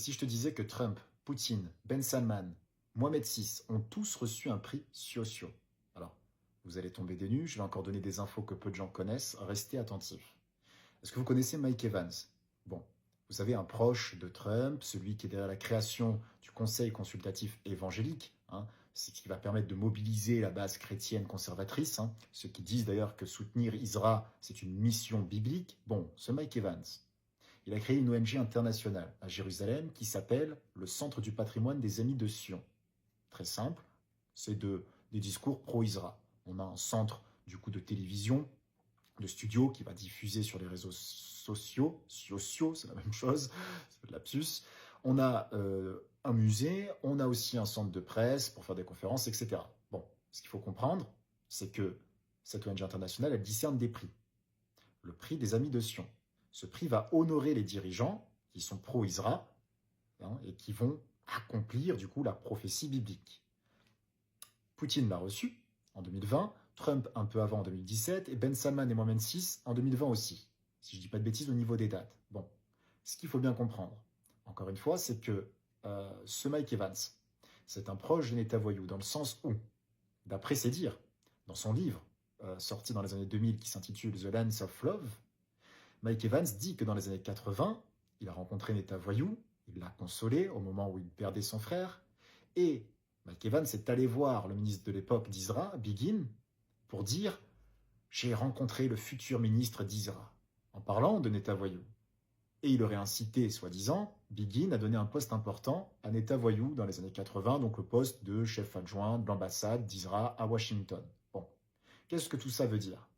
si je te disais que Trump, Poutine, Ben Salman, Mohamed VI ont tous reçu un prix Scioscio? Alors, vous allez tomber des nues, je vais encore donner des infos que peu de gens connaissent, restez attentifs. Est-ce que vous connaissez Mike Evans? Bon, vous savez, un proche de Trump, celui qui est derrière la création du Conseil consultatif évangélique, c'est ce qui va permettre de mobiliser la base chrétienne conservatrice, ceux qui disent d'ailleurs que soutenir Israël, c'est une mission biblique. Bon, ce Mike Evans, il a créé une ONG internationale à Jérusalem qui s'appelle le Centre du patrimoine des Amis de Sion. Très simple, c'est des discours pro-Israël. On a un centre du coup de télévision, de studio qui va diffuser sur les réseaux sociaux, c'est la même chose, c'est de lapsus. On a un musée, on a aussi un centre de presse pour faire des conférences, etc. Bon, ce qu'il faut comprendre, c'est que cette ONG internationale, elle discerne des prix. Le prix des Amis de Sion. Ce prix va honorer les dirigeants qui sont pro-Israël et qui vont accomplir du coup la prophétie biblique. Poutine l'a reçu en 2020, Trump un peu avant en 2017 et Ben Salman et Mohamed VI en 2020 aussi. Si je ne dis pas de bêtises au niveau des dates. Bon, ce qu'il faut bien comprendre, encore une fois, c'est que ce Mike Evans, c'est un proche de Netanyahou dans le sens où, d'après ses dires, dans son livre sorti dans les années 2000 qui s'intitule The Lens of Love, Mike Evans dit que dans les années 80, il a rencontré Netanyahou, il l'a consolé au moment où il perdait son frère, et Mike Evans est allé voir le ministre de l'époque d'Israël, Begin, pour dire « J'ai rencontré le futur ministre d'Israël », en parlant de Netanyahou. Et il aurait incité, soi-disant, Begin à donner un poste important à Netanyahou dans les années 80, donc le poste de chef adjoint de l'ambassade d'Israël à Washington. Bon, qu'est-ce que tout ça veut dire?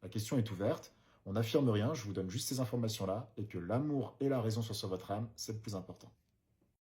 La question est ouverte. On n'affirme rien, je vous donne juste ces informations-là, et que l'amour et la raison soient sur votre âme, c'est le plus important.